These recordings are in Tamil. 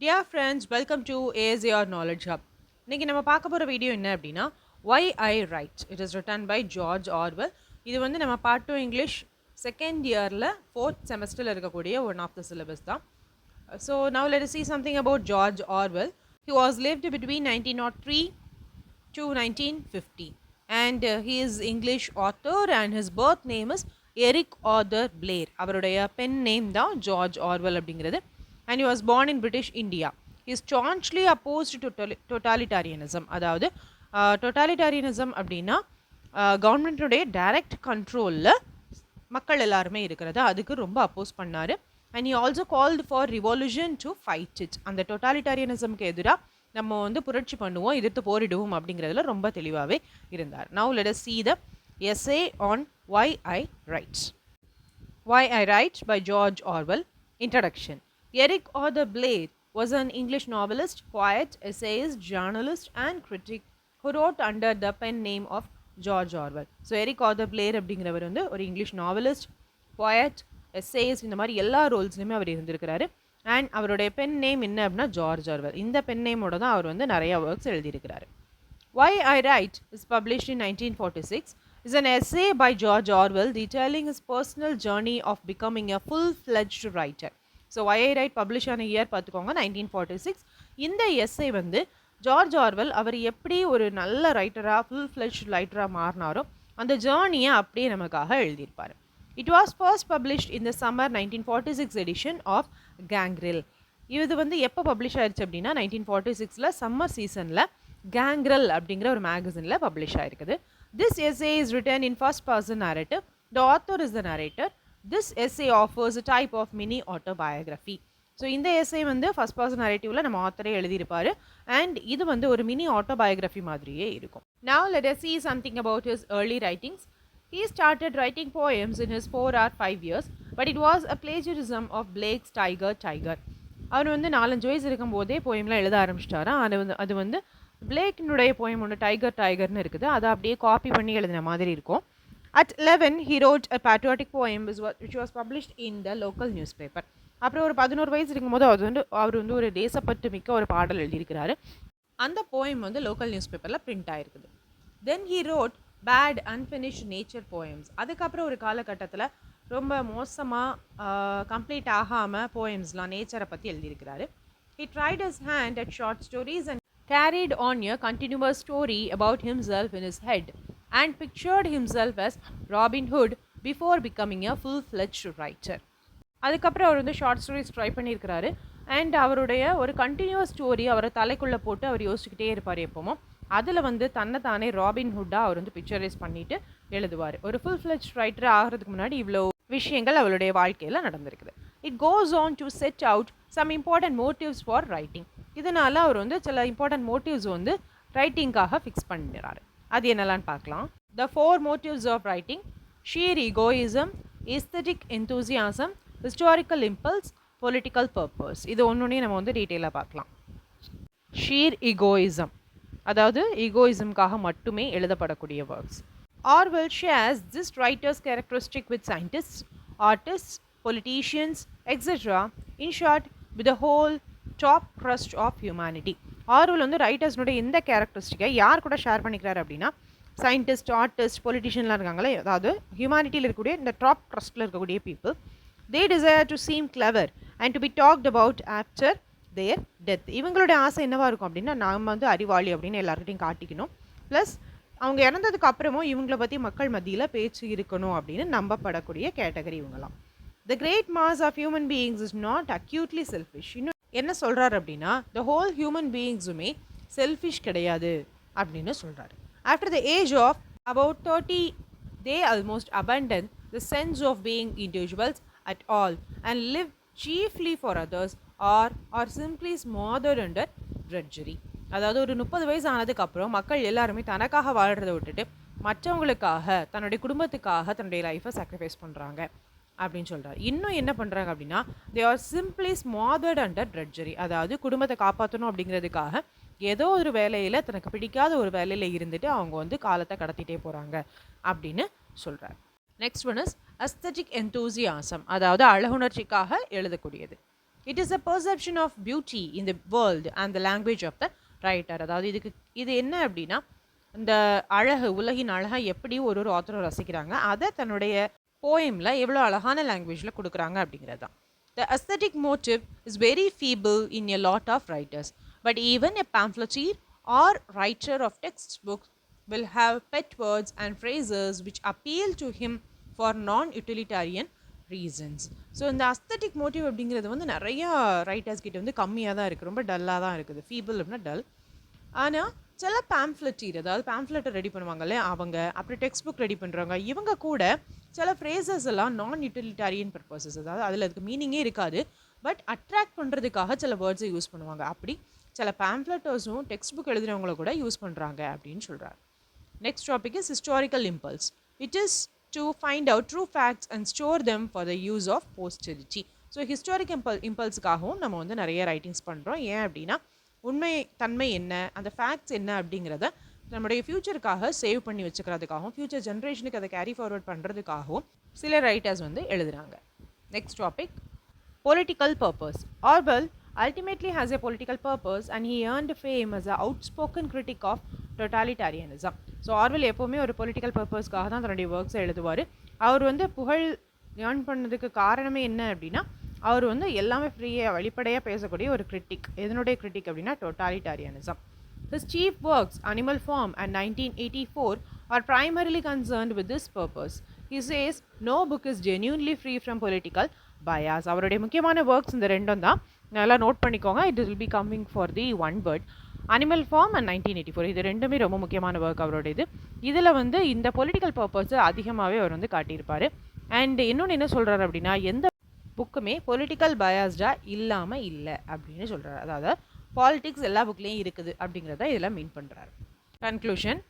Dear friends, welcome to ASAR Knowledge Hub. இன்னைக்கு நம்ம பார்க்க போகிற வீடியோ என்ன அப்படின்னா Why I Write. It is written by George Orwell. இது வந்து நம்ம பார்ட் டூ இங்கிலீஷ் செகண்ட் இயரில் ஃபோர்த் செமஸ்டரில் இருக்கக்கூடிய ஒன் ஆஃப் த சிலபஸ் தான். So now let us see something about George Orwell. He was lived between 1903 to 1950 and he is English author and his birth name is Eric Arthur Blair. அவருடைய பென் நேம் தான் ஜார்ஜ் ஆர்வெல் அப்படிங்கிறது. And he was born in British India. He is staunchly opposed to totalitarianism. அதாவது totalitarianism அப்படின்னா கவர்மெண்ட்டுடைய டைரக்ட் கண்ட்ரோலில் மக்கள் எல்லாருமே இருக்கிறது அதுக்கு ரொம்ப அப்போஸ் பண்ணார். And he also called for revolution to fight it. அந்த டொட்டாலிட்டாரியனிசம்க்கு எதிராக நம்ம வந்து புரட்சி பண்ணுவோம், எதிர்த்து போரிடுவோம் அப்படிங்கிறதுல ரொம்ப தெளிவாகவே இருந்தார். Now let us see the essay on Why I Write. Why I Write by George Orwell. Introduction. Eric Arthur Blair was an English novelist, poet, essayist, journalist and critic who wrote under the pen name of George Orwell. So Eric Arthur Blair அப்படிங்கிறவர் வந்து ஒரு இங்கிலீஷ் நாவலிஸ்ட், poet, essayist இந்த மாதிரி எல்லா ரோல்ஸ்லையுமே அவர் இருந்திருக்கிறாரு. அண்ட் அவருடைய பென் நேம் என்ன அப்படின்னா ஜார்ஜ் ஆர்வெல். இந்த பென் நேமோட தான் அவர் வந்து நிறைய ஒர்க்ஸ் எழுதியிருக்கிறாரு. Why I Write is published in 1946 is an essay by George Orwell detailing his personal journey of becoming a full-fledged writer. So Why I Write publish ஆன இயர் பார்த்துக்கோங்க 1946. இந்த எஸ்ஸே வந்து ஜார்ஜ் ஆர்வெல் அவர் எப்படி ஒரு நல்ல ரைட்டராக ஃபுல்-ஃப்ளெஜ்ட் ரைட்டராக மாறினாரோ அந்த ஜேர்னியை அப்படியே நமக்காக எழுதியிருப்பார். It was first published in the summer 1946 edition of Gangrel. இது வந்து எப்போ பப்ளிஷ் ஆயிடுச்சு அப்படின்னா 1946 சம்மர் சீசனில் கேங்க்ரில் அப்படிங்கிற ஒரு மேகசினில் பப்ளிஷ் ஆயிருக்குது. This essay is written in first person narrative. The author is the narrator. This essay offers a type of mini autobiography. So இந்த எஸ்ஸே வந்து ஃபர்ஸ்ட் பர்சன் நரேட்டிவில் நம்ம ஆத்தரே எழுதியிருப்பார் அண்ட் இது வந்து ஒரு மினி ஆட்டோபயோகிராஃபி மாதிரியே இருக்கும். Now let us see something about his early writings. He started writing poems in his 4 or 5 years, but it was a plagiarism of Blake's Tiger. அவர் வந்து 4-5 வயசு இருக்கும்போதே போயம்லாம் எழுத ஆரம்பிச்சிட்டாரா. அது வந்து பிளேக்கினுடைய போயம் ஒன்று டைகர்னு இருக்குது, அதை அப்படியே காப்பி பண்ணி எழுதின மாதிரி இருக்கும். At 11, he wrote a patriotic poem which was published in the local newspaper. அப்புறம் ஒரு 11 வயசு இருக்கும்போது அவர் வந்து ஒரு தேசப்பற்று மிக்க ஒரு பாடல் எழுதியிருக்கிறாரு. அந்த போயம் வந்து லோக்கல் நியூஸ் பேப்பரில் பிரிண்ட் ஆயிருக்குது. தென் he wrote bad unfinished nature poems. அதுக்கப்புறம் ஒரு காலகட்டத்தில் ரொம்ப மோசமாக கம்ப்ளீட் ஆகாமல் போயம்ஸ்லாம் நேச்சரை பற்றி எழுதியிருக்கிறாரு. He tried his hand at short stories and carried on a continuous story about himself in his head and pictured himself as Robin Hood before becoming a full-fledged writer. அதுக்கப்புறம் அவர் வந்து ஷார்ட் ஸ்டோரிஸ் ட்ரை பண்ணியிருக்கிறாரு அண்ட் அவருடைய ஒரு கண்டினியூஸ் ஸ்டோரி அவரை தலைக்குள்ளே போட்டு அவர் யோசிச்சுக்கிட்டே இருப்பார் எப்போவும். அதில் வந்து தன்னைத்தானே ராபின் ஹுட்டாக அவர் வந்து பிக்சரைஸ் பண்ணிட்டு எழுதுவார். ஒரு ஃபுல்-ஃப்ளெஜ்ட் ரைட்டர் ஆகிறதுக்கு முன்னாடி இவ்வளோ விஷயங்கள் அவருடைய வாழ்க்கையில் நடந்திருக்குது. It goes on to set out some important motives for writing. இதனால் அவர் வந்து சில இம்பார்ட்டன்ட் மோட்டிவ்ஸ் வந்து ரைட்டிங்காக ஃபிக்ஸ் பண்ணிடுறாரு. அது என்னெல்லான்னு பார்க்கலாம். The 4 motives of writing: sheer egoism, aesthetic enthusiasm, historical impulse, political purpose. இது ஒன்றுனே நம்ம வந்து டீட்டெயிலாக பார்க்கலாம். ஷீர் ஈகோயிசம், அதாவது ஈகோயிசம்காக மட்டுமே எழுதப்படக்கூடிய works. Orwell shares this writer's characteristic with scientists, artists, politicians, etc. In short, with the whole top crust of humanity. Orwell வந்து ரைட்டர்ஸ்னுடைய இந்த கேரக்டரிஸ்டிக்கை யார் கூட ஷேர் பண்ணிக்கிறாரு அப்படின்னா சயின்டிஸ்ட், ஆர்டிஸ்ட், பொலிட்டிஷியன்லாம் இருக்காங்களே, அதாவது ஹியூமனிட்டியில் இருக்கக்கூடிய இந்த டாப் ட்ரஸ்ட்டில் இருக்கக்கூடிய people. They desire to seem clever and to be talked about after their death. இவங்களுடைய ஆசை என்னவாக இருக்கும் அப்படின்னா நாம் வந்து அறிவாளி அப்படின்னு எல்லாருக்கிட்டையும் காட்டிக்கணும், ப்ளஸ் அவங்க இறந்ததுக்கு அப்புறமும் இவங்களை பற்றி மக்கள் மத்தியில் பேச்சு இருக்கணும் அப்படின்னு நம்பப்படக்கூடிய கேட்டகரி இவங்களாம். The great mass of human beings is not acutely selfish. இன்னும் என்ன சொல்கிறார் அப்படின்னா த ஹோல் ஹியூமன் பீயிங்ஸுமே செல்ஃபிஷ் கிடையாது அப்படின்னு சொல்கிறாரு. After the age of about 30 they almost abandon the sense of being individuals at all and live chiefly for others or are simply smothered under drudgery. அதாவது ஒரு 30 வயசு ஆனதுக்கப்புறம் மக்கள் எல்லாருமே தனக்காக வாழ்கிறத விட்டுட்டு மற்றவங்களுக்காக தன்னுடைய குடும்பத்துக்காக தன்னுடைய லைஃப்பை சாக்ரிஃபைஸ் பண்ணுறாங்க அப்படின்னு சொல்கிறார். இன்னும் என்ன பண்ணுறாங்க அப்படின்னா தே ஆர் சிம்பிளி ஸ்மாதர்ட் அண்டர் ட்ரெட்ஜரி. அதாவது குடும்பத்தை காப்பாற்றணும் அப்படிங்கிறதுக்காக ஏதோ ஒரு வேலையில் தனக்கு பிடிக்காத ஒரு வேலையில் இருந்துட்டு அவங்க வந்து காலத்தை கடத்திட்டே போகிறாங்க அப்படின்னு சொல்கிறார். Next one is aesthetic enthusiasm, அதாவது அழகுணர்ச்சிக்காக எழுதக்கூடியது. It is a perception of beauty in the world and the language of the writer. அதாவது இது என்ன அப்படின்னா, இந்த அழகு, உலகின் அழகை எப்படி ஒரு ஒரு ஆத்தரும் ரசிக்கிறாங்க, அதை தன்னுடைய போயமில் எவ்வளோ அழகான லாங்குவேஜில் கொடுக்குறாங்க அப்படிங்கிறது தான். The aesthetic motive is very feeble in a lot of writers, but even a pamphleteer or writer of textbooks will have pet words and phrases which appeal to him for non-utilitarian reasons. So இந்த அஸ்தட்டிக் மோட்டிவ் அப்படிங்கிறது வந்து நிறையா ரைட்டர்ஸ் கிட்ட வந்து கம்மியாக தான் இருக்குது, ரொம்ப டல்லாக தான் இருக்குது. ஃபீபிள் அப்படின்னா டல். ஆனால் சில பேம்ஃப்ளெட்டீர், அதாவது பேம்ஃப்ளெட்டை ரெடி பண்ணுவாங்கல்ல அவங்க, அப்புறம் டெக்ஸ்ட் புக் ரெடி பண்ணுறவங்க, இவங்க கூட சில ஃப்ரேசஸ் எல்லாம் நான் யூட்டிலிட்டாரியன் பர்பஸஸ், அதாவது அதில் அதுக்கு மீனிங்கே இருக்காது, பட் அட்ராக்ட் பண்ணுறதுக்காக சில வேர்ட்ஸை யூஸ் பண்ணுவாங்க. அப்படி சில பேம்ஃப்ளெட்டர்ஸும் டெக்ஸ்ட் புக் எழுதுகிறவங்கள கூட யூஸ் பண்ணுறாங்க அப்படின்னு சொல்கிறார். Next topic is historical impulse. It is to find out true facts and store them for the use of posterity. So historic இம்பல்ஸுக்காகவும் நம்ம வந்து நிறைய ரைட்டிங்ஸ் பண்ணுறோம். ஏன் அப்படின்னா, உண்மை தன்மை என்ன, அந்த ஃபேக்ட்ஸ் என்ன அப்படிங்கிறத நம்முடைய ஃப்யூச்சருக்காக சேவ் பண்ணி வச்சுக்கிறதுக்காகவும், ஃப்யூச்சர் ஜென்ரேஷனுக்கு அதை கேரி ஃபார்வர்ட் பண்ணுறதுக்காகவும் சில ரைட்டர்ஸ் வந்து எழுதுகிறாங்க. Next topic, political purpose. Orwell ultimately has a political purpose and he earned fame as an outspoken critic of totalitarianism. So Orwell எப்போவுமே ஒரு பொலிட்டிக்கல் பர்பஸ்க்காக தான் தன்னுடைய ஒர்க்ஸை எழுதுவார். அவர் வந்து புகழ் ஏர்ன் பண்ணதுக்கு காரணமே என்ன அப்படின்னா, அவர் வந்து எல்லாமே ஃப்ரீயாக வெளிப்படையாக பேசக்கூடிய ஒரு கிரிட்டிக். எதனுடைய கிரிட்டிக் அப்படின்னா டோட்டாலிட்டாரியனிசம். His chief works, Animal Farm and 1984, are primarily concerned with this purpose. He says, no book is genuinely free from political bias. அவருடைய முக்கியமான ஒர்க்ஸ் இந்த ரெண்டும் தான், நல்லா நோட் பண்ணிக்கோங்க. It will be coming for the one word. Animal Farm and 1984, இது ரெண்டுமே ரொம்ப முக்கியமான ஒர்க் அவரோட. இதில் வந்து இந்த பொலிட்டிக்கல் பர்பஸை அதிகமாகவே அவர் வந்து காட்டியிருப்பார். அண்ட் இன்னொன்று என்ன சொல்கிறார் அப்படின்னா, எந்த புக்குமே பொலிட்டிக்கல் பயாஸ்டாக இல்லாமல் இல்லை அப்படின்னு சொல்கிறார். அதாவது பாலிட்டிக்ஸ் எல்லா புக்லேயும் இருக்குது அப்படிங்கிறத இதில் மீன் பண்ணுறாரு. Conclusion.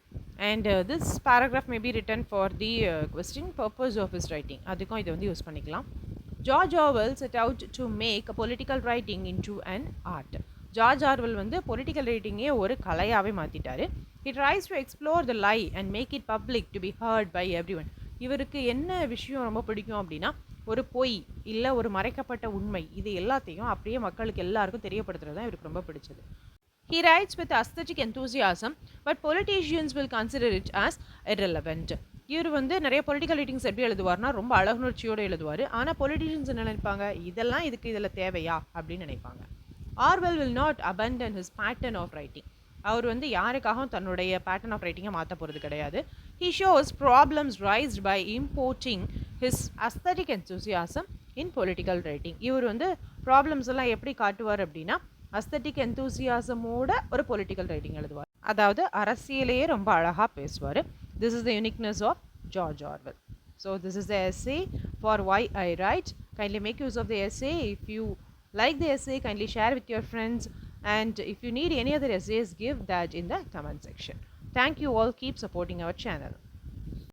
And this paragraph may be written for the question purpose of his writing, அதுக்கும் இதை வந்து யூஸ் பண்ணிக்கலாம். George Orwell set out to make a political writing into an art. George Orwell வந்து பொலிட்டிக்கல் ரைட்டிங்கே ஒரு கலையாகவே மாற்றிட்டார். He tries to explore the lie and make it public to be heard by everyone. இவருக்கு என்ன விஷயம் ரொம்ப பிடிக்கும் அப்படின்னா, ஒரு பொய் இல்லை ஒரு மறைக்கப்பட்ட உண்மை, இது எல்லாத்தையும் அப்படியே மக்களுக்கு எல்லாருக்கும் தெரியப்படுத்துறது தான் இவருக்கு ரொம்ப பிடிச்சது. He writes with aesthetic enthusiasm, but politicians will consider it as irrelevant. இவர் வந்து நிறைய பொலிட்டிக்கல் ரைட்டிங்ஸ் எப்படி எழுதுவார்னா, ரொம்ப அழகுணர்ச்சியோடு எழுதுவார். ஆனால் பொலிட்டிஷியன்ஸ் என்ன நினைப்பாங்க, இதெல்லாம் இதுக்கு இதில் தேவையா அப்படின்னு நினைப்பாங்க. Orwell will not abandon his pattern of writing. அவர் வந்து யாருக்காகவும் தன்னுடைய பேட்டர்ன் ஆஃப் ரைட்டிங்கை மாற்ற போகிறது கிடையாது. He shows problems raised by importing his aesthetic enthusiasm in political writing. இவர் வந்து ப்ராப்ளம்ஸ் எல்லாம் எப்படி காட்டுவார் அப்படின்னா, அஸ்தட்டிக் எந்தூசியாசமோட ஒரு பொலிட்டிக்கல் ரைட்டிங் எழுதுவார். அதாவது அரசியலையே ரொம்ப அழகாக பேசுவார். This is the uniqueness of George Orwell. So this is the essay for Why I Write. Kindly make use of the essay. If you like the essay, kindly share with your friends. And if you need any other essays, give that in the comment section. Thank you all. Keep supporting our channel.